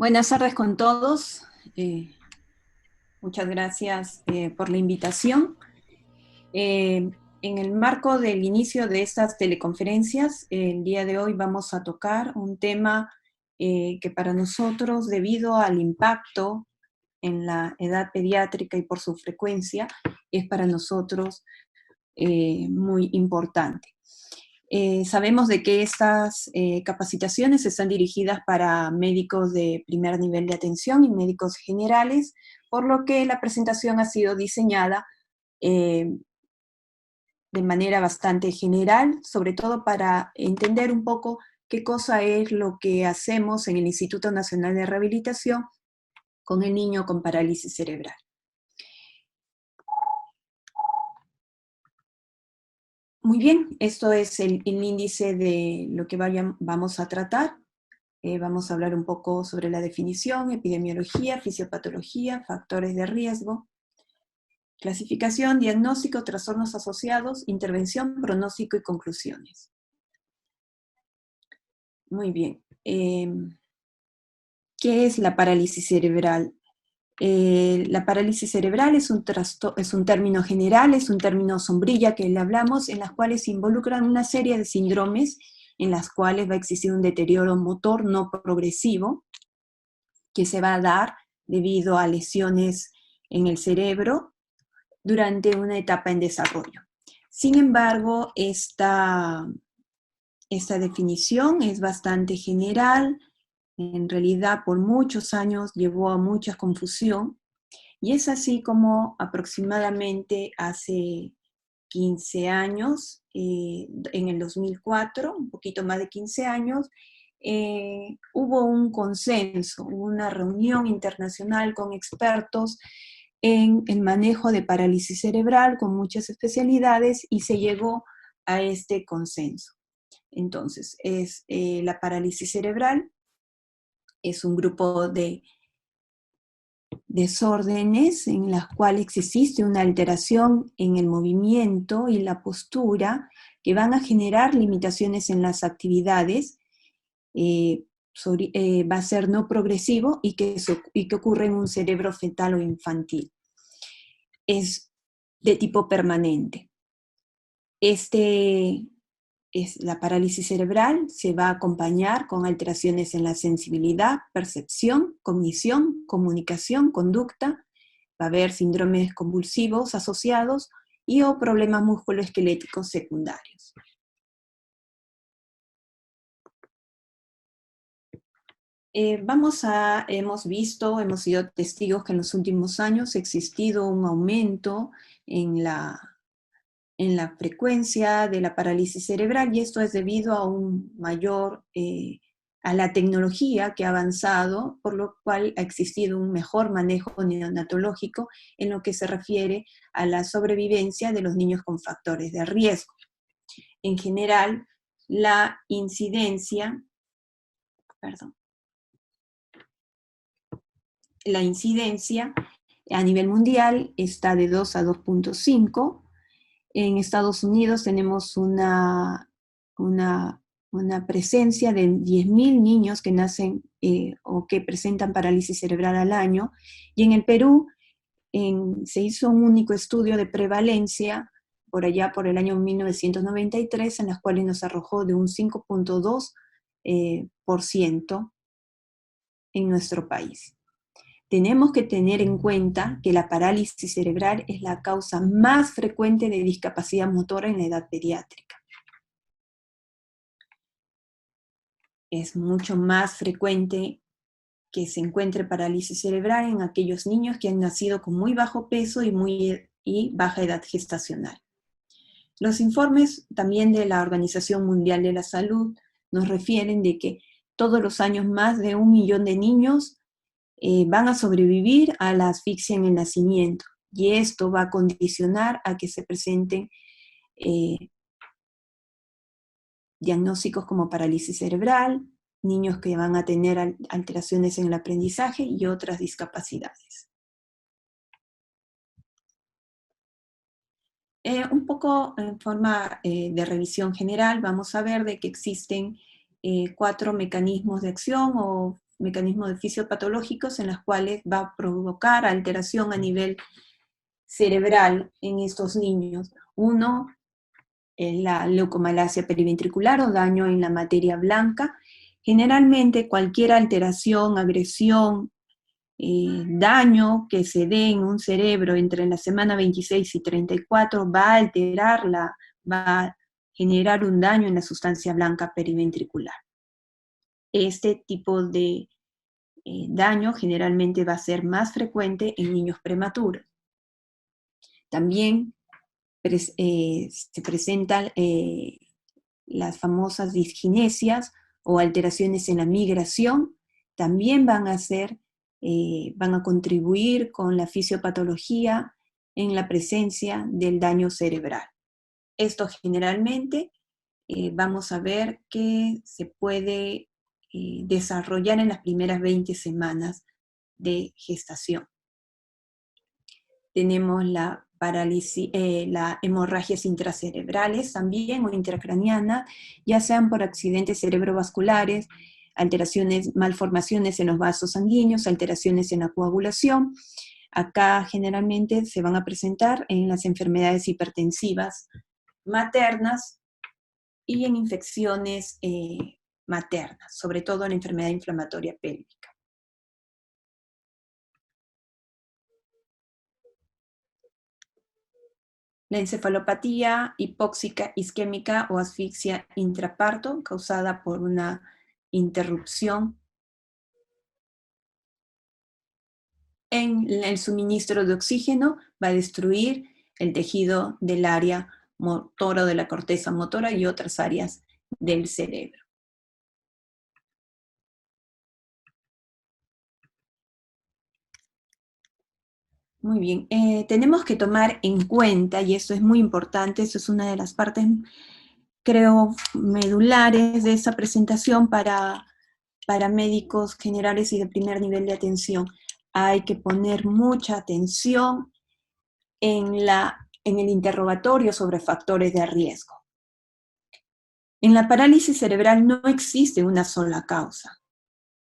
Buenas tardes con todos. Muchas gracias por la invitación. En el marco del inicio de estas teleconferencias, el día de hoy vamos a tocar un tema que para nosotros, debido al impacto en la edad pediátrica y por su frecuencia, es para nosotros muy importante. Sabemos de que estas capacitaciones están dirigidas para médicos de primer nivel de atención y médicos generales, por lo que la presentación ha sido diseñada eh, de manera bastante general, sobre todo para entender un poco qué cosa es lo que hacemos en el Instituto Nacional de Rehabilitación con el niño con parálisis cerebral. Muy bien, esto es el índice de lo que vamos a tratar. Vamos a hablar un poco sobre la definición, epidemiología, fisiopatología, factores de riesgo, clasificación, diagnóstico, trastornos asociados, intervención, pronóstico y conclusiones. Muy bien. ¿Qué es la parálisis cerebral? La parálisis cerebral es un término general, es un término sombrilla que le hablamos, en las cuales se involucran una serie de síndromes en las cuales va a existir un deterioro motor no progresivo, que se va a dar debido a lesiones en el cerebro durante una etapa en desarrollo. Sin embargo, esta definición es bastante general. En realidad, por muchos años llevó a mucha confusión, y es así como aproximadamente hace 15 años, en el 2004, un poquito más de 15 años, hubo un consenso, una reunión internacional con expertos en el manejo de parálisis cerebral con muchas especialidades, y se llegó a este consenso. Entonces, la parálisis cerebral es un grupo de desórdenes en las cuales existe una alteración en el movimiento y la postura que van a generar limitaciones en las actividades. Va a ser no progresivo y que ocurre en un cerebro fetal o infantil. Es de tipo permanente. La parálisis cerebral se va a acompañar con alteraciones en la sensibilidad, percepción, cognición, comunicación, conducta. Va a haber síndromes convulsivos asociados y o problemas musculoesqueléticos secundarios. Hemos sido testigos que en los últimos años ha existido un aumento en la frecuencia de la parálisis cerebral, y esto es debido a a la tecnología que ha avanzado, por lo cual ha existido un mejor manejo neonatológico en lo que se refiere a la sobrevivencia de los niños con factores de riesgo. En general, la incidencia a nivel mundial está de 2 a 2.5. En Estados Unidos tenemos una presencia de 10.000 niños que nacen o que presentan parálisis cerebral al año, y en el Perú se hizo un único estudio de prevalencia por allá por el año 1993, en las cuales nos arrojó de un 5.2% en nuestro país. Tenemos que tener en cuenta que la parálisis cerebral es la causa más frecuente de discapacidad motora en la edad pediátrica. Es mucho más frecuente que se encuentre parálisis cerebral en aquellos niños que han nacido con muy bajo peso y baja edad gestacional. Los informes también de la Organización Mundial de la Salud nos refieren de que todos los años más de 1 millón de niños van a sobrevivir a la asfixia en el nacimiento, y esto va a condicionar a que se presenten diagnósticos como parálisis cerebral, niños que van a tener alteraciones en el aprendizaje y otras discapacidades. Un poco en forma de revisión general, vamos a ver de que existen 4 mecanismos de acción o mecanismos fisiopatológicos en los cuales va a provocar alteración a nivel cerebral en estos niños. Uno es la leucomalacia periventricular o daño en la materia blanca. Generalmente cualquier alteración, agresión, daño que se dé en un cerebro entre la semana 26 y 34 va a alterarla, va a generar un daño en la sustancia blanca periventricular. Este tipo de daño generalmente va a ser más frecuente en niños prematuros. También se presentan las famosas disginesias o alteraciones en la migración, también van a contribuir con la fisiopatología en la presencia del daño cerebral. Esto generalmente vamos a ver que se puede desarrollar en las primeras 20 semanas de gestación. Tenemos la parálisis, las hemorragias intracerebrales también o intracranianas, ya sean por accidentes cerebrovasculares, alteraciones, malformaciones en los vasos sanguíneos, alteraciones en la coagulación. Acá generalmente se van a presentar en las enfermedades hipertensivas maternas y en infecciones maternas, sobre todo en la enfermedad inflamatoria pélvica. La encefalopatía hipóxica isquémica o asfixia intraparto causada por una interrupción en el suministro de oxígeno va a destruir el tejido del área motora o de la corteza motora y otras áreas del cerebro. Muy bien, tenemos que tomar en cuenta, y esto es muy importante, eso es una de las partes, creo, medulares de esta presentación para médicos generales y de primer nivel de atención. Hay que poner mucha atención en el interrogatorio sobre factores de riesgo. En la parálisis cerebral no existe una sola causa,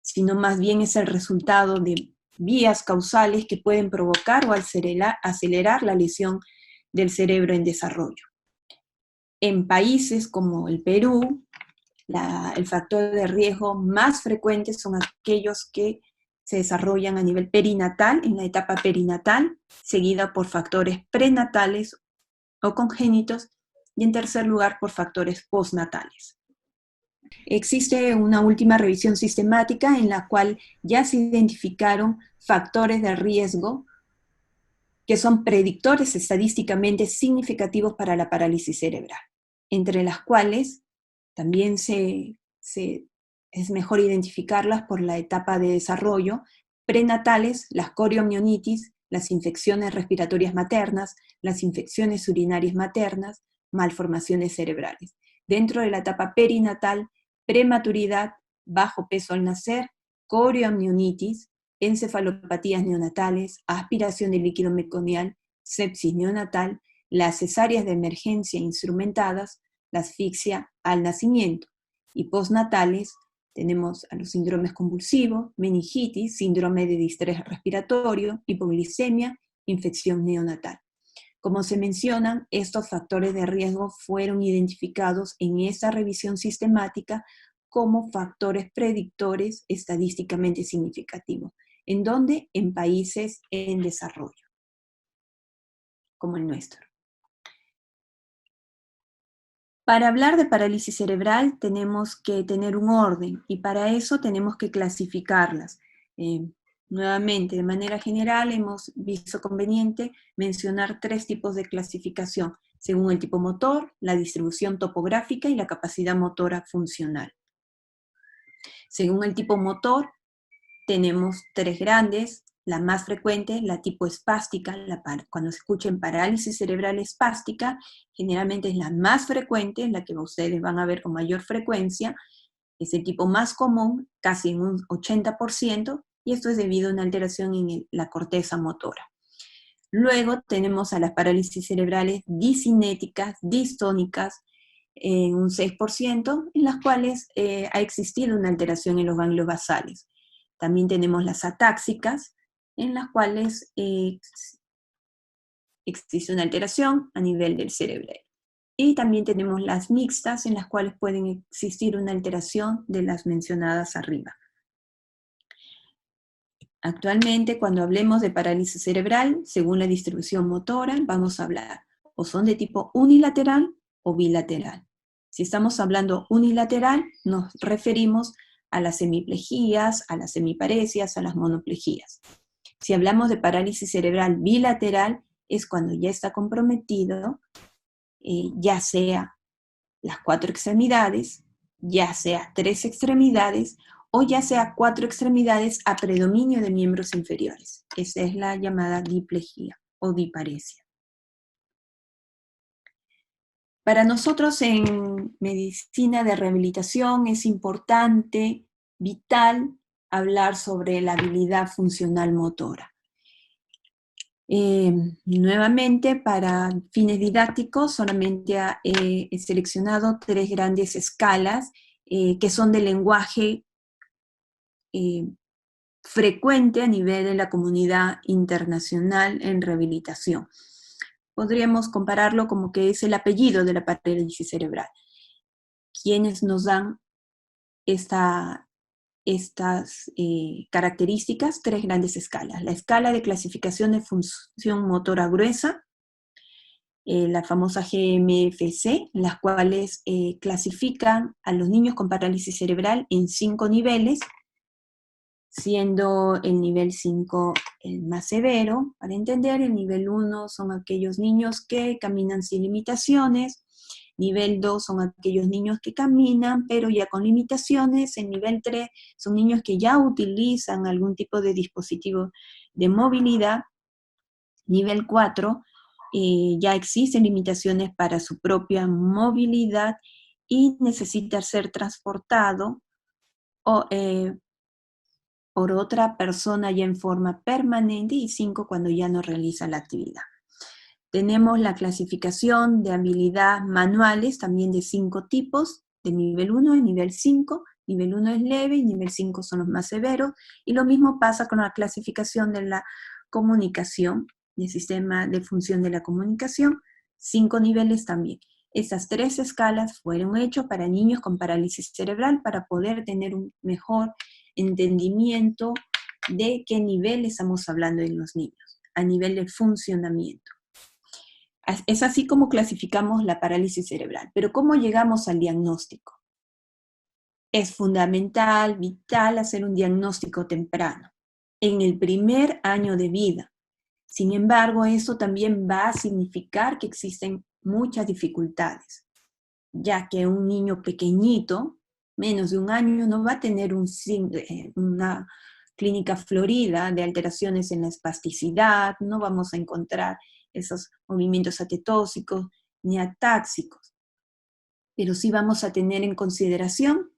sino más bien es el resultado de vías causales que pueden provocar o acelerar la lesión del cerebro en desarrollo. En países como el Perú, el factor de riesgo más frecuente son aquellos que se desarrollan a nivel perinatal, en la etapa perinatal, seguida por factores prenatales o congénitos, y en tercer lugar por factores postnatales. Existe una última revisión sistemática en la cual ya se identificaron factores de riesgo que son predictores estadísticamente significativos para la parálisis cerebral, entre las cuales también es mejor identificarlas por la etapa de desarrollo, prenatales, las coriomionitis, las infecciones respiratorias maternas, las infecciones urinarias maternas, malformaciones cerebrales. Dentro de la etapa perinatal, prematuridad, bajo peso al nacer, coriomionitis, encefalopatías neonatales, aspiración de líquido meconial, sepsis neonatal, las cesáreas de emergencia instrumentadas, la asfixia al nacimiento. Y postnatales tenemos a los síndromes convulsivos, meningitis, síndrome de distrés respiratorio, hipoglicemia, infección neonatal. Como se mencionan, estos factores de riesgo fueron identificados en esta revisión sistemática como factores predictores estadísticamente significativos. ¿En dónde? En países en desarrollo, como el nuestro. Para hablar de parálisis cerebral tenemos que tener un orden y para eso tenemos que clasificarlas. Nuevamente, de manera general hemos visto conveniente mencionar 3 tipos de clasificación, según el tipo motor, la distribución topográfica y la capacidad motora funcional. Según el tipo motor, tenemos 3 grandes. La más frecuente, la tipo espástica, cuando se escuchen parálisis cerebral espástica, generalmente es la más frecuente, la que ustedes van a ver con mayor frecuencia, es el tipo más común, casi en un 80%, y esto es debido a una alteración en la corteza motora. Luego tenemos a las parálisis cerebrales discinéticas, distónicas, en un 6%, en las cuales ha existido una alteración en los ganglios basales. También tenemos las atáxicas, en las cuales existe una alteración a nivel del cerebro. Y también tenemos las mixtas, en las cuales pueden existir una alteración de las mencionadas arriba. Actualmente, cuando hablemos de parálisis cerebral, según la distribución motora, vamos a hablar o son de tipo unilateral o bilateral. Si estamos hablando unilateral, nos referimos a las semiplejías, a las semiparesias, a las monoplejías. Si hablamos de parálisis cerebral bilateral, es cuando ya está comprometido, ya sea las 4 extremidades, ya sea 3 extremidades, o ya sea 4 extremidades a predominio de miembros inferiores. Esa es la llamada diplejía o diparesia. Para nosotros en medicina de rehabilitación es importante, vital, hablar sobre la habilidad funcional motora. Nuevamente, para fines didácticos, solamente he seleccionado 3 grandes escalas que son de lenguaje frecuente a nivel de la comunidad internacional en rehabilitación. Podríamos compararlo como que es el apellido de la parálisis cerebral. ¿Quiénes nos dan estas características? 3 grandes escalas. La escala de clasificación de función motora gruesa, la famosa GMFC, en las cuales clasifican a los niños con parálisis cerebral en 5 niveles, siendo el nivel 5 el más severo. Para entender, el nivel 1 son aquellos niños que caminan sin limitaciones, nivel 2 son aquellos niños que caminan pero ya con limitaciones, el nivel 3 son niños que ya utilizan algún tipo de dispositivo de movilidad, nivel 4 ya existen limitaciones para su propia movilidad y necesita ser transportado por otra persona ya en forma permanente, y 5 cuando ya no realiza la actividad. Tenemos la clasificación de habilidad manuales también de 5 tipos, de nivel 1 y nivel 5. Nivel 1 es leve y nivel 5 son los más severos, y lo mismo pasa con la clasificación de la comunicación, del sistema de función de la comunicación, 5 niveles también. Estas 3 escalas fueron hechas para niños con parálisis cerebral para poder tener un mejor entendimiento de qué nivel estamos hablando en los niños, a nivel de funcionamiento. Es así como clasificamos la parálisis cerebral. Pero ¿cómo llegamos al diagnóstico? Es fundamental, vital, hacer un diagnóstico temprano, en el primer año de vida. Sin embargo, eso también va a significar que existen muchas dificultades, ya que un niño pequeñito, menos de un año, no va a tener una clínica florida de alteraciones en la espasticidad, no vamos a encontrar esos movimientos atetóxicos ni atáxicos, pero sí vamos a tener en consideración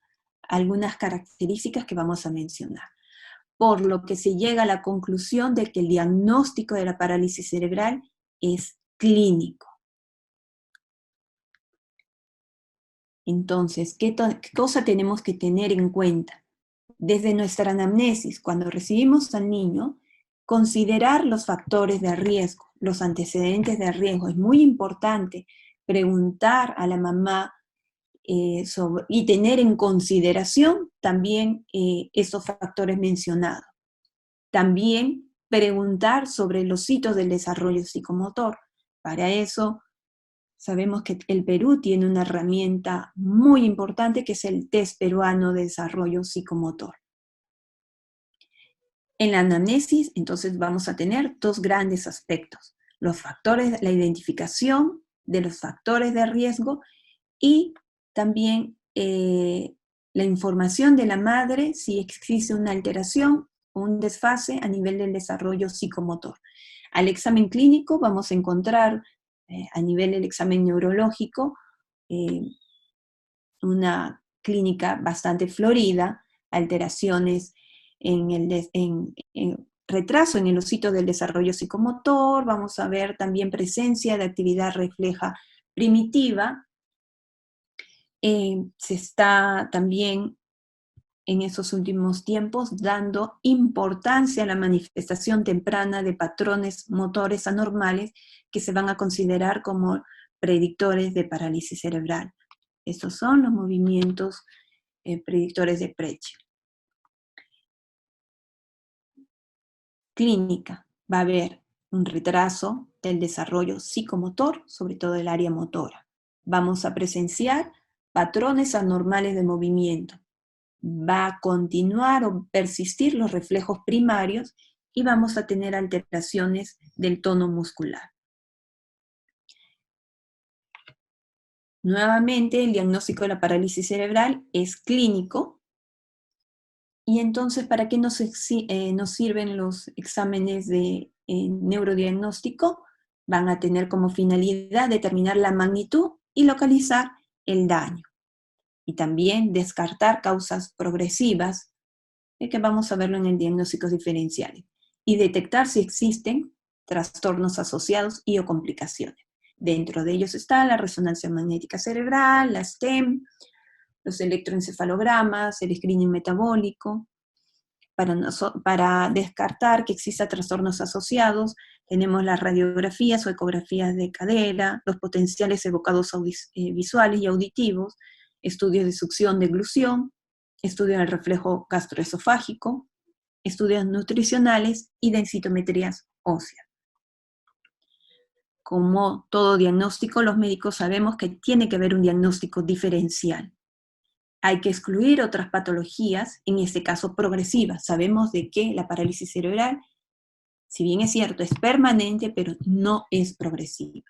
algunas características que vamos a mencionar, por lo que se llega a la conclusión de que el diagnóstico de la parálisis cerebral es clínico. Entonces, ¿qué cosa tenemos que tener en cuenta? Desde nuestra anamnesis, cuando recibimos al niño, considerar los factores de riesgo, los antecedentes de riesgo. Es muy importante preguntar a la mamá y tener en consideración también esos factores mencionados. También preguntar sobre los hitos del desarrollo psicomotor. Para eso, sabemos que el Perú tiene una herramienta muy importante que es el Test Peruano de Desarrollo Psicomotor. En la anamnesis, entonces, vamos a tener 2 grandes aspectos: los factores, la identificación de los factores de riesgo, y también la información de la madre si existe una alteración o un desfase a nivel del desarrollo psicomotor. Al examen clínico vamos a encontrar a nivel del examen neurológico una clínica bastante florida, alteraciones en retraso en el osito del desarrollo psicomotor, vamos a ver también presencia de actividad refleja primitiva. Se está también en esos últimos tiempos, dando importancia a la manifestación temprana de patrones motores anormales que se van a considerar como predictores de parálisis cerebral. Estos son los movimientos predictores de Preche. Clínica. Va a haber un retraso del desarrollo psicomotor, sobre todo el área motora. Vamos a presenciar patrones anormales de movimiento. Va a continuar o persistir los reflejos primarios y vamos a tener alteraciones del tono muscular. Nuevamente, el diagnóstico de la parálisis cerebral es clínico. Y entonces, ¿para qué nos sirven los exámenes de neurodiagnóstico? Van a tener como finalidad determinar la magnitud y localizar el daño. Y también descartar causas progresivas, que vamos a verlo en el diagnósticos diferenciales. Y detectar si existen trastornos asociados y o complicaciones. Dentro de ellos está la resonancia magnética cerebral, la STEM, los electroencefalogramas, el screening metabólico. Para descartar que exista trastornos asociados, tenemos las radiografías o ecografías de cadera, los potenciales evocados visuales y auditivos, estudios de succión, deglución, estudios del reflejo gastroesofágico, estudios nutricionales y densitometrías óseas. Como todo diagnóstico, los médicos sabemos que tiene que haber un diagnóstico diferencial. Hay que excluir otras patologías, en este caso progresivas. Sabemos de que la parálisis cerebral, si bien es cierto, es permanente, pero no es progresiva.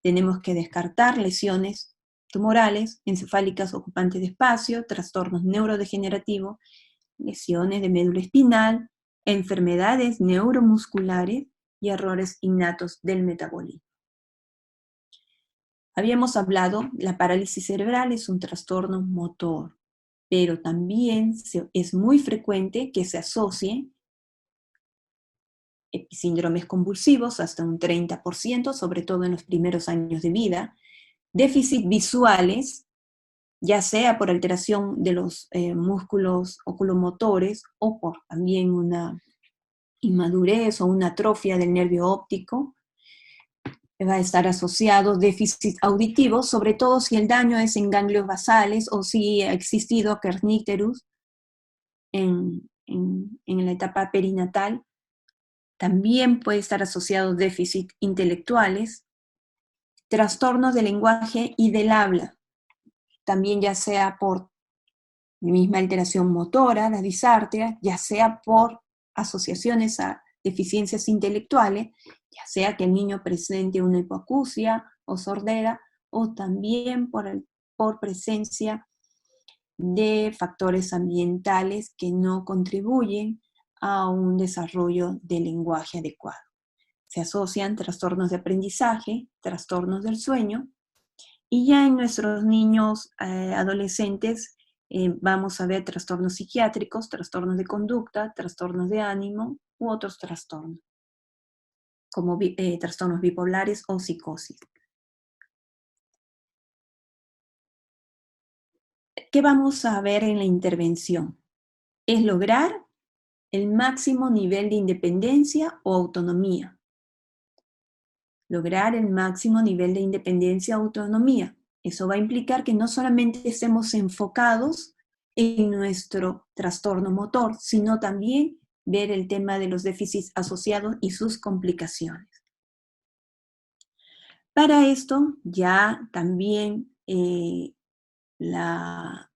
Tenemos que descartar lesiones tumorales, encefálicas ocupantes de espacio, trastornos neurodegenerativos, lesiones de médula espinal, enfermedades neuromusculares y errores innatos del metabolismo. Habíamos hablado, la parálisis cerebral es un trastorno motor, pero también es muy frecuente que se asocie síndromes convulsivos, hasta un 30%, sobre todo en los primeros años de vida, déficits visuales, ya sea por alteración de los músculos oculomotores o por también una inmadurez o una atrofia del nervio óptico. Va a estar asociado déficit auditivo, sobre todo si el daño es en ganglios basales o si ha existido kernicterus en la etapa perinatal. También puede estar asociado déficit intelectuales, trastornos del lenguaje y del habla, también ya sea por misma alteración motora, la disartria, ya sea por asociaciones a deficiencias intelectuales, ya sea que el niño presente una hipoacusia o sordera, o también por presencia de factores ambientales que no contribuyen a un desarrollo del lenguaje adecuado. Se asocian trastornos de aprendizaje, trastornos del sueño, y ya en nuestros niños adolescentes vamos a ver trastornos psiquiátricos, trastornos de conducta, trastornos de ánimo u otros trastornos, como trastornos bipolares o psicosis. ¿Qué vamos a ver en la intervención? Es lograr el máximo nivel de independencia o autonomía. Lograr el máximo nivel de independencia o autonomía. Eso va a implicar que no solamente estemos enfocados en nuestro trastorno motor, sino también ver el tema de los déficits asociados y sus complicaciones. Para esto, ya también la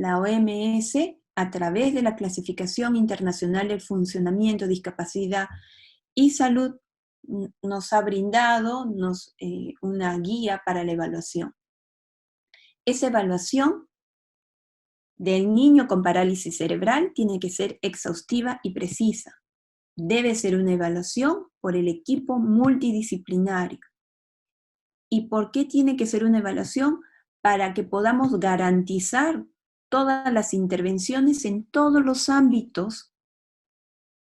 OMS, a través de la Clasificación Internacional del Funcionamiento, Discapacidad y Salud, nos ha brindado una guía para la evaluación. Esa evaluación del niño con parálisis cerebral tiene que ser exhaustiva y precisa. Debe ser una evaluación por el equipo multidisciplinario. ¿Y por qué tiene que ser una evaluación? Para que podamos garantizar todas las intervenciones en todos los ámbitos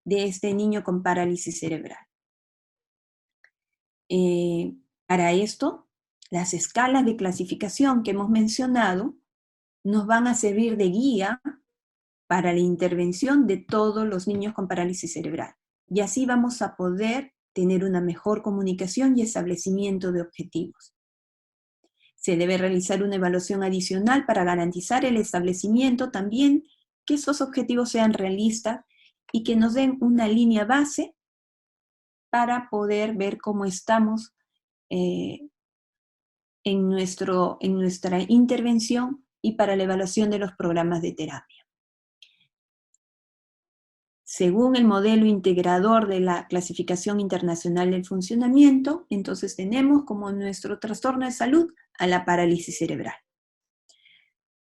de este niño con parálisis cerebral. Para esto, las escalas de clasificación que hemos mencionado nos van a servir de guía para la intervención de todos los niños con parálisis cerebral. Y así vamos a poder tener una mejor comunicación y establecimiento de objetivos. Se debe realizar una evaluación adicional para garantizar el establecimiento también, que esos objetivos sean realistas y que nos den una línea base para poder ver cómo estamos en nuestra intervención y para la evaluación de los programas de terapia. Según el modelo integrador de la Clasificación Internacional del Funcionamiento, entonces tenemos como nuestro trastorno de salud a la parálisis cerebral.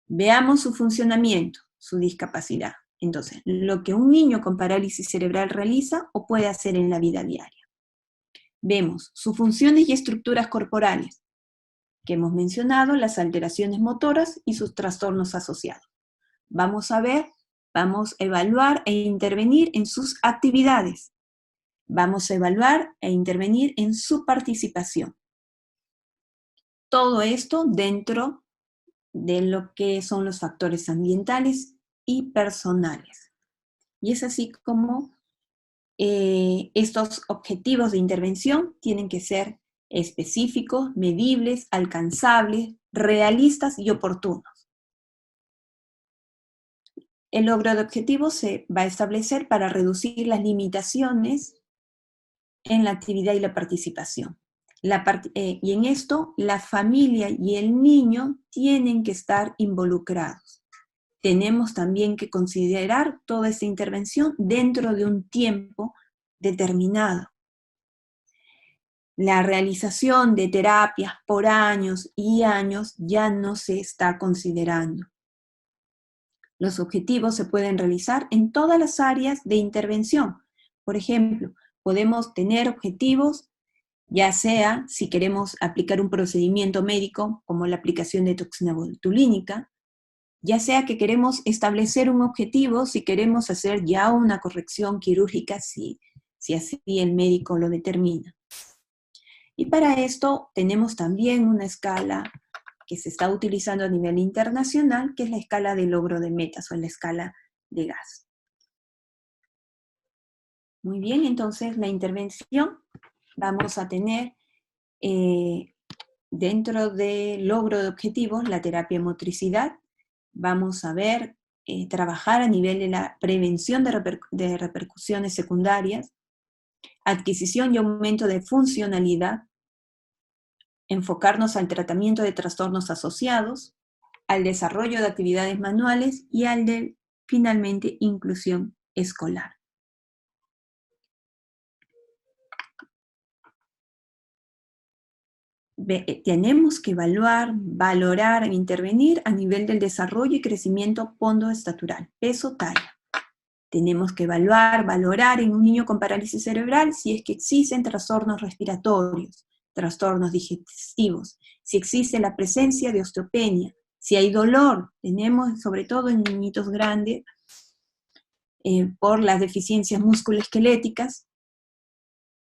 Veamos su funcionamiento, su discapacidad. Entonces, lo que un niño con parálisis cerebral realiza o puede hacer en la vida diaria. Vemos sus funciones y estructuras corporales, que hemos mencionado, las alteraciones motoras y sus trastornos asociados. Vamos a evaluar e intervenir en sus actividades. Vamos a evaluar e intervenir en su participación. Todo esto dentro de lo que son los factores ambientales y personales. Y es así como estos objetivos de intervención tienen que ser específicos, medibles, alcanzables, realistas y oportunos. El logro de objetivos se va a establecer para reducir las limitaciones en la actividad y la participación. Y en esto, la familia y el niño tienen que estar involucrados. Tenemos también que considerar toda esta intervención dentro de un tiempo determinado. La realización de terapias por años y años ya no se está considerando. Los objetivos se pueden realizar en todas las áreas de intervención. Por ejemplo, podemos tener objetivos, ya sea si queremos aplicar un procedimiento médico, como la aplicación de toxina botulínica, ya sea que queremos establecer un objetivo, si queremos hacer ya una corrección quirúrgica, si así el médico lo determina. Y para esto tenemos también una escala que se está utilizando a nivel internacional, que es la escala de logro de metas o la escala de GAS. Muy bien, entonces la intervención vamos a tener dentro de logro de objetivos la terapia motricidad. Vamos a ver, trabajar a nivel de la prevención de repercusiones secundarias, adquisición y aumento de funcionalidad, enfocarnos al tratamiento de trastornos asociados, al desarrollo de actividades manuales y al de, finalmente, inclusión escolar. Tenemos que evaluar, valorar e intervenir a nivel del desarrollo y crecimiento pondoestatural, peso, talla. Tenemos que evaluar, valorar en un niño con parálisis cerebral si es que existen trastornos respiratorios, trastornos digestivos, si existe la presencia de osteopenia, si hay dolor. Tenemos, sobre todo en niñitos grandes, por las deficiencias musculoesqueléticas,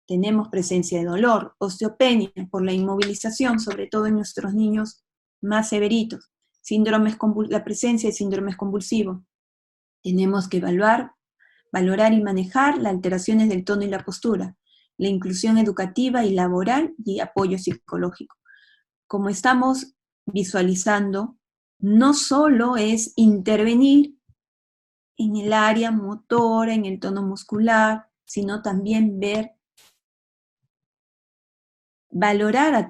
tenemos presencia de dolor, osteopenia por la inmovilización, sobre todo en nuestros niños más severitos, la presencia de síndromes convulsivos. Tenemos que evaluar, valorar y manejar las alteraciones del tono y la postura, la inclusión educativa y laboral y apoyo psicológico. Como estamos visualizando, no solo es intervenir en el área motora, en el tono muscular, sino también valorar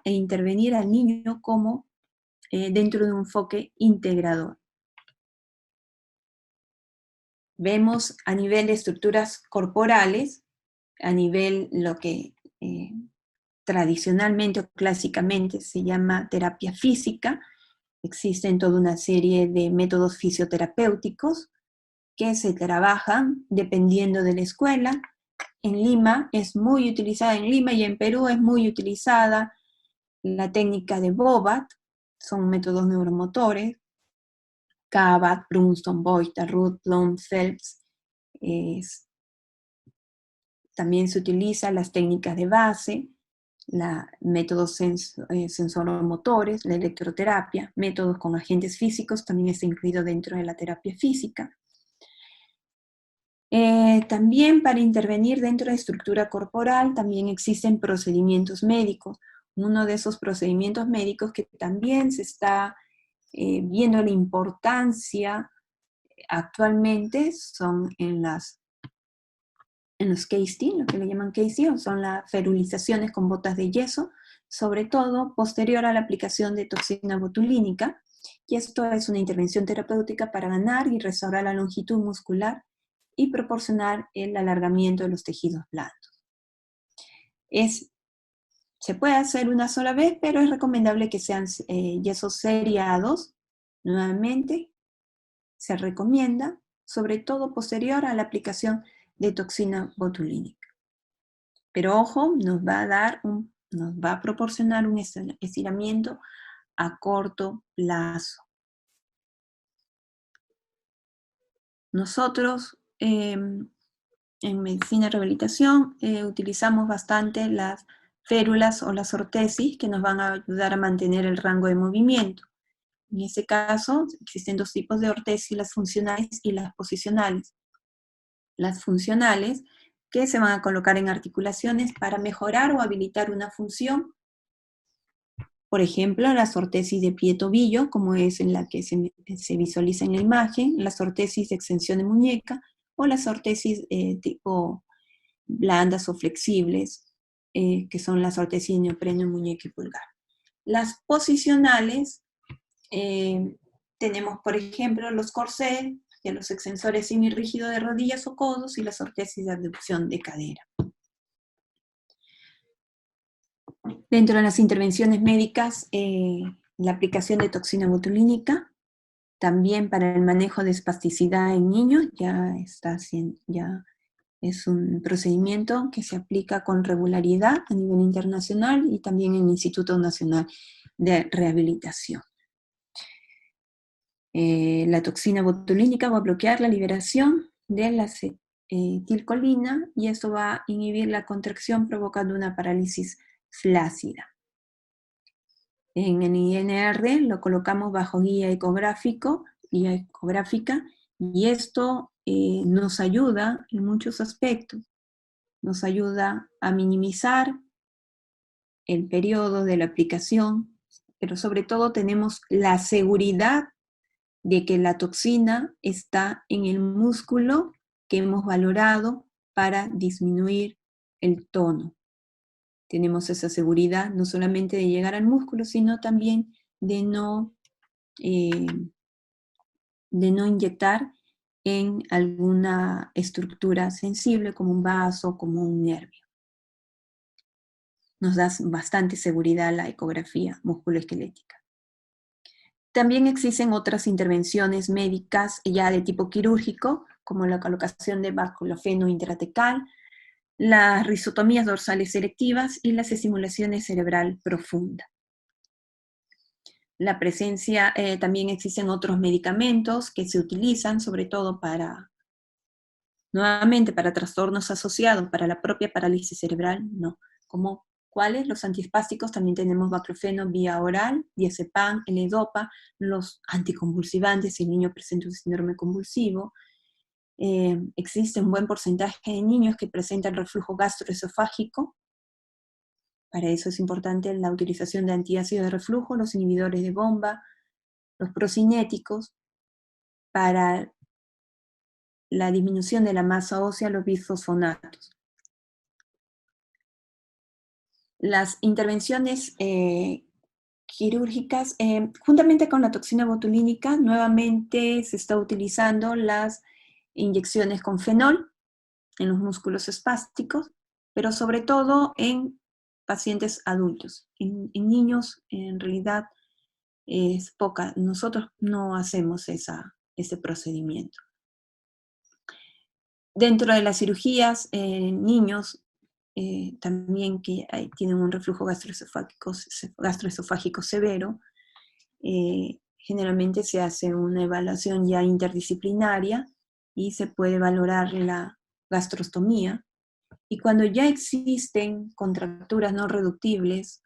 e intervenir al niño como dentro de un enfoque integrador. Vemos a nivel de estructuras corporales, a nivel lo que tradicionalmente o clásicamente se llama terapia física. Existen toda una serie de métodos fisioterapéuticos que se trabajan dependiendo de la escuela. En Lima es muy utilizada, en Lima y en Perú es muy utilizada la técnica de Bobat, son métodos neuromotores, Kabat, Brunstone, Boyta, Ruth, Blum, Phelps. También se utilizan las técnicas de base, métodos sensoromotores, la electroterapia, métodos con agentes físicos, también está incluido dentro de la terapia física. También para intervenir dentro de la estructura corporal también existen procedimientos médicos. Uno de esos procedimientos médicos que también se está viendo la importancia actualmente son en los CAST, lo que le llaman CAST, son las ferulizaciones con botas de yeso, sobre todo posterior a la aplicación de toxina botulínica, y esto es una intervención terapéutica para ganar y restaurar la longitud muscular y proporcionar el alargamiento de los tejidos blandos. Se puede hacer una sola vez, pero es recomendable que sean yesos seriados. Nuevamente, se recomienda, sobre todo posterior a la aplicación de toxina botulínica. Pero ojo, nos va a proporcionar un estiramiento a corto plazo. Nosotros en medicina de rehabilitación utilizamos bastante las férulas o las ortesis que nos van a ayudar a mantener el rango de movimiento. En este caso, existen dos tipos de ortesis, las funcionales y las posicionales. Las funcionales, que se van a colocar en articulaciones para mejorar o habilitar una función. Por ejemplo, las ortesis de pie-tobillo, como es en la que se visualiza en la imagen, las ortesis de extensión de muñeca, o las ortesis tipo blandas o flexibles, que son las ortesis de neopreno, muñeca y pulgar. Las posicionales, tenemos, por ejemplo, los corsés, los extensores semirrígidos de rodillas o codos, y las ortesis de abducción de cadera. Dentro de las intervenciones médicas, la aplicación de toxina botulínica, también para el manejo de espasticidad en niños, ya es un procedimiento que se aplica con regularidad a nivel internacional y también en el Instituto Nacional de Rehabilitación. La toxina botulínica va a bloquear la liberación de la acetilcolina y esto va a inhibir la contracción provocando una parálisis flácida. En el INR lo colocamos bajo guía ecográfica, y esto nos ayuda en muchos aspectos. Nos ayuda a minimizar el periodo de la aplicación, pero sobre todo tenemos la seguridad de que la toxina está en el músculo que hemos valorado para disminuir el tono. Tenemos esa seguridad no solamente de llegar al músculo, sino también de no inyectar en alguna estructura sensible como un vaso, como un nervio. Nos da bastante seguridad la ecografía musculoesquelética. También existen otras intervenciones médicas ya de tipo quirúrgico, como la colocación de baclofeno intratecal, las rizotomías dorsales selectivas y las estimulaciones cerebral profunda. La presencia, también existen otros medicamentos que se utilizan, sobre todo nuevamente para trastornos asociados, para la propia parálisis cerebral, no. Como ¿cuáles? Los antiespásticos, también tenemos baclofeno vía oral, diazepam, L-dopa, los anticonvulsivantes si el niño presenta un síndrome convulsivo. Existe un buen porcentaje de niños que presentan reflujo gastroesofágico. Para eso es importante la utilización de antiácidos de reflujo, los inhibidores de bomba, los procinéticos, para la disminución de la masa ósea, los bisfosfonatos. Las intervenciones quirúrgicas, juntamente con la toxina botulínica, nuevamente se está utilizando las inyecciones con fenol en los músculos espásticos, pero sobre todo en pacientes adultos. En niños, en realidad, es poca. Nosotros no hacemos ese procedimiento. Dentro de las cirugías, niños también que tienen un reflujo gastroesofágico severo, generalmente se hace una evaluación ya interdisciplinaria y se puede valorar la gastrostomía, Y cuando ya existen contracturas no reductibles,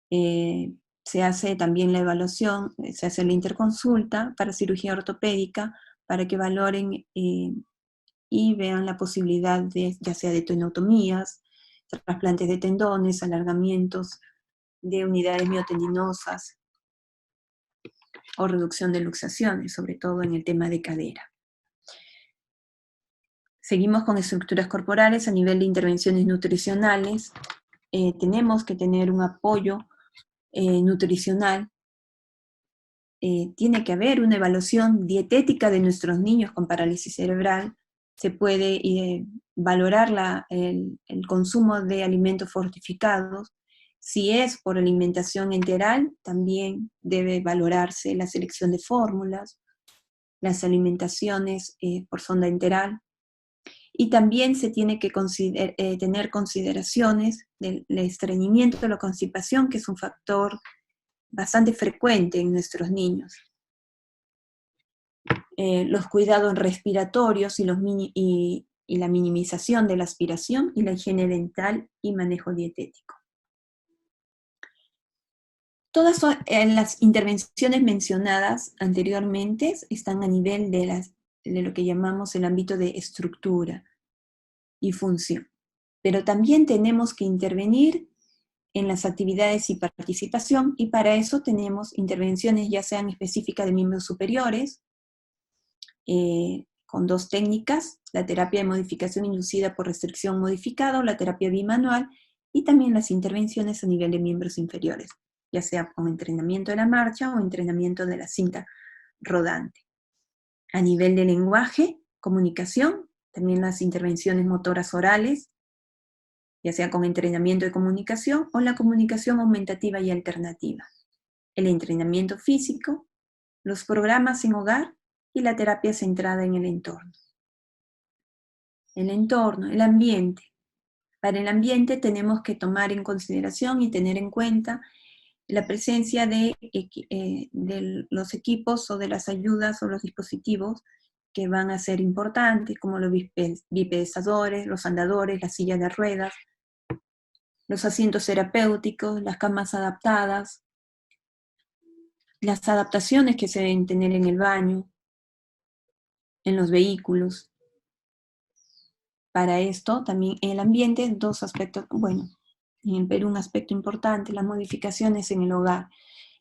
se hace también la evaluación, se hace la interconsulta para cirugía ortopédica para que valoren y vean la posibilidad de, ya sea de tenotomías, trasplantes de tendones, alargamientos de unidades miotendinosas o reducción de luxaciones, sobre todo en el tema de cadera. Seguimos con estructuras corporales a nivel de intervenciones nutricionales. Tenemos que tener un apoyo nutricional. Tiene que haber una evaluación dietética de nuestros niños con parálisis cerebral. Se puede valorar el consumo de alimentos fortificados. Si es por alimentación enteral, también debe valorarse la selección de fórmulas, las alimentaciones por sonda enteral. Y también se tiene que tener consideraciones del estreñimiento de la constipación, que es un factor bastante frecuente en nuestros niños. Los cuidados respiratorios y la minimización de la aspiración y la higiene dental y manejo dietético. Todas las intervenciones mencionadas anteriormente están a nivel de lo que llamamos el ámbito de estructura y función. Pero también tenemos que intervenir en las actividades y participación, y para eso tenemos intervenciones ya sean específicas de miembros superiores, con dos técnicas, la terapia de modificación inducida por restricción modificada o la terapia bimanual, y también las intervenciones a nivel de miembros inferiores, ya sea con entrenamiento de la marcha o entrenamiento de la cinta rodante. A nivel de lenguaje, comunicación, también las intervenciones motoras orales, ya sea con entrenamiento de comunicación o la comunicación aumentativa y alternativa. El entrenamiento físico, los programas en hogar y la terapia centrada en el entorno. El entorno, el ambiente. Para el ambiente tenemos que tomar en consideración y tener en cuenta la presencia de los equipos o de las ayudas o los dispositivos que van a ser importantes, como los bipedalizadores, los andadores, las sillas de ruedas, los asientos terapéuticos, las camas adaptadas, las adaptaciones que se deben tener en el baño, en los vehículos. Para esto, también en el ambiente, dos aspectos, bueno, en el Perú un aspecto importante, las modificaciones en el hogar.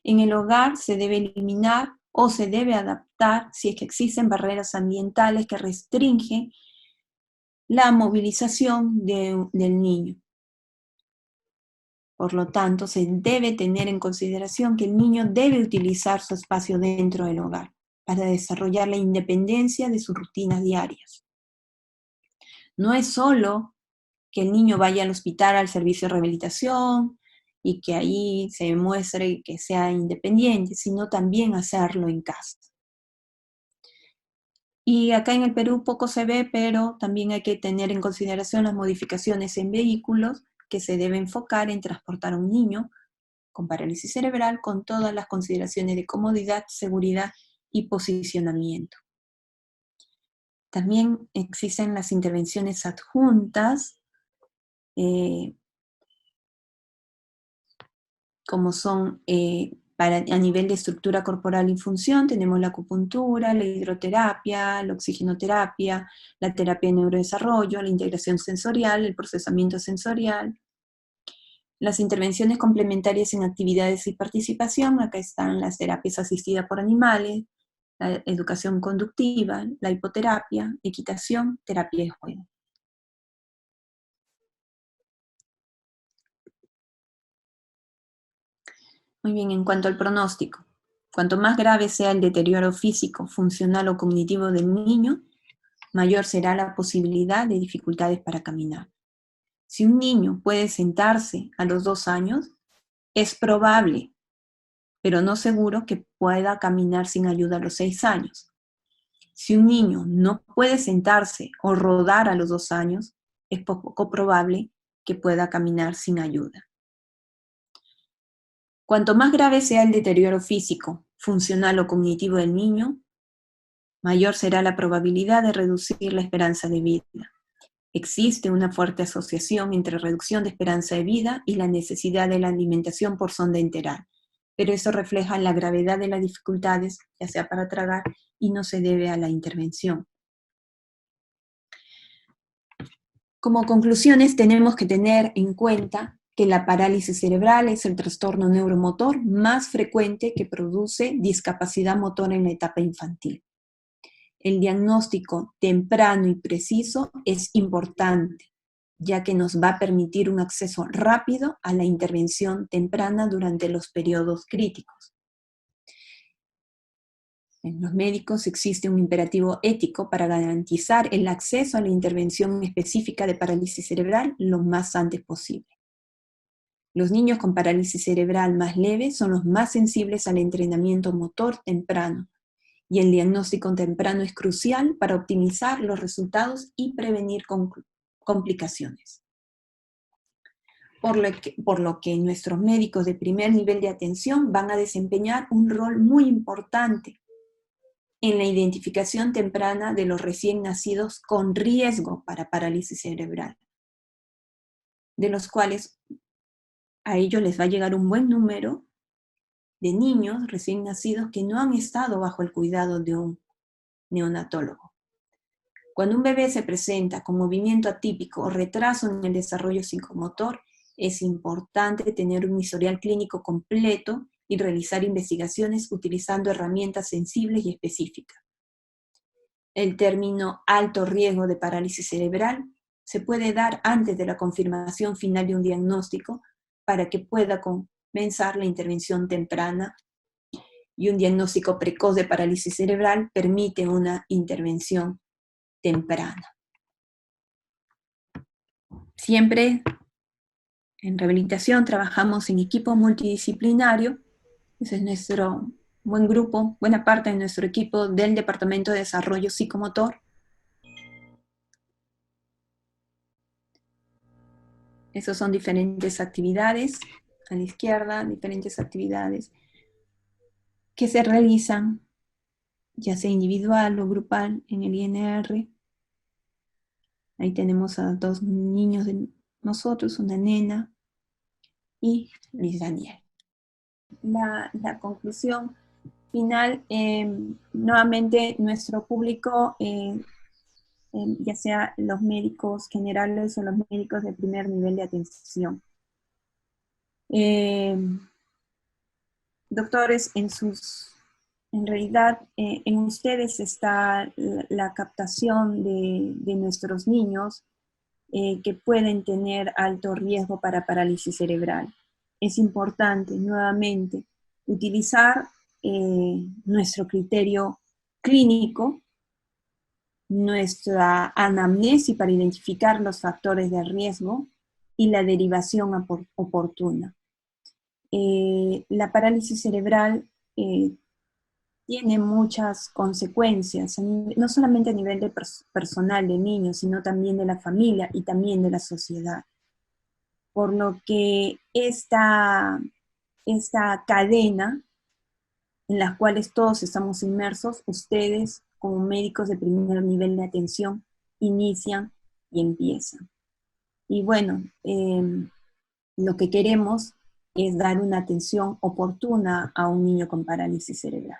En el hogar se debe eliminar o se debe adaptar si es que existen barreras ambientales que restringen la movilización del niño. Por lo tanto, se debe tener en consideración que el niño debe utilizar su espacio dentro del hogar para desarrollar la independencia de sus rutinas diarias. No es solo que el niño vaya al hospital, al servicio de rehabilitación, y que ahí se demuestre que sea independiente, sino también hacerlo en casa. Y acá en el Perú poco se ve, pero también hay que tener en consideración las modificaciones en vehículos que se debe enfocar en transportar a un niño con parálisis cerebral con todas las consideraciones de comodidad, seguridad y posicionamiento. También existen las intervenciones adjuntas, como son a nivel de estructura corporal y función, tenemos la acupuntura, la hidroterapia, la oxigenoterapia, la terapia de neurodesarrollo, la integración sensorial, el procesamiento sensorial, las intervenciones complementarias en actividades y participación. Acá están las terapias asistidas por animales, la educación conductiva, la hipoterapia, equitación, terapia de juego. Muy bien, en cuanto al pronóstico, cuanto más grave sea el deterioro físico, funcional o cognitivo del niño, mayor será la posibilidad de dificultades para caminar. Si un niño puede sentarse a los 2 años, es probable, pero no seguro, que pueda caminar sin ayuda a los 6 años. Si un niño no puede sentarse o rodar a los 2 años, es poco probable que pueda caminar sin ayuda. Cuanto más grave sea el deterioro físico, funcional o cognitivo del niño, mayor será la probabilidad de reducir la esperanza de vida. Existe una fuerte asociación entre reducción de esperanza de vida y la necesidad de la alimentación por sonda enteral, pero eso refleja la gravedad de las dificultades, ya sea para tragar, y no se debe a la intervención. Como conclusiones, tenemos que tener en cuenta que la parálisis cerebral es el trastorno neuromotor más frecuente que produce discapacidad motora en la etapa infantil. El diagnóstico temprano y preciso es importante, ya que nos va a permitir un acceso rápido a la intervención temprana durante los periodos críticos. En los médicos existe un imperativo ético para garantizar el acceso a la intervención específica de parálisis cerebral lo más antes posible. Los niños con parálisis cerebral más leve son los más sensibles al entrenamiento motor temprano, y el diagnóstico temprano es crucial para optimizar los resultados y prevenir complicaciones. Por lo que nuestros médicos de primer nivel de atención van a desempeñar un rol muy importante en la identificación temprana de los recién nacidos con riesgo para parálisis cerebral, de los cuales a ellos les va a llegar un buen número de niños recién nacidos que no han estado bajo el cuidado de un neonatólogo. Cuando un bebé se presenta con movimiento atípico o retraso en el desarrollo psicomotor, es importante tener un historial clínico completo y realizar investigaciones utilizando herramientas sensibles y específicas. El término alto riesgo de parálisis cerebral se puede dar antes de la confirmación final de un diagnóstico para que pueda comenzar la intervención temprana, y un diagnóstico precoz de parálisis cerebral permite una intervención temprana. Siempre en rehabilitación trabajamos en equipo multidisciplinario. Ese es nuestro buen grupo, buena parte de nuestro equipo del Departamento de Desarrollo Psicomotor. Esas son diferentes actividades, a la izquierda, diferentes actividades que se realizan, ya sea individual o grupal, en el INR. Ahí tenemos a dos niños de nosotros, una nena y Luis Daniel. La conclusión final, nuevamente nuestro público, ya sea los médicos generales o los médicos de primer nivel de atención. Doctores, en realidad en ustedes está la captación de nuestros niños que pueden tener alto riesgo para parálisis cerebral. Es importante, nuevamente, utilizar nuestro criterio clínico, nuestra anamnesis para identificar los factores de riesgo y la derivación oportuna. La parálisis cerebral tiene muchas consecuencias, no solamente a nivel de personal de niños, sino también de la familia y también de la sociedad. Por lo que esta cadena en la cual todos estamos inmersos, ustedes como médicos de primer nivel de atención inician y empiezan. Y bueno, lo que queremos es dar una atención oportuna a un niño con parálisis cerebral.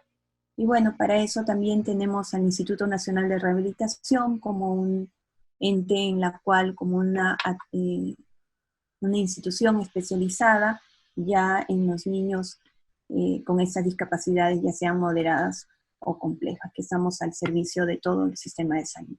Y bueno, para eso también tenemos al Instituto Nacional de Rehabilitación como un ente en la cual, como una institución especializada ya en los niños con estas discapacidades, ya sean moderadas o complejas, que estamos al servicio de todo el sistema de salud.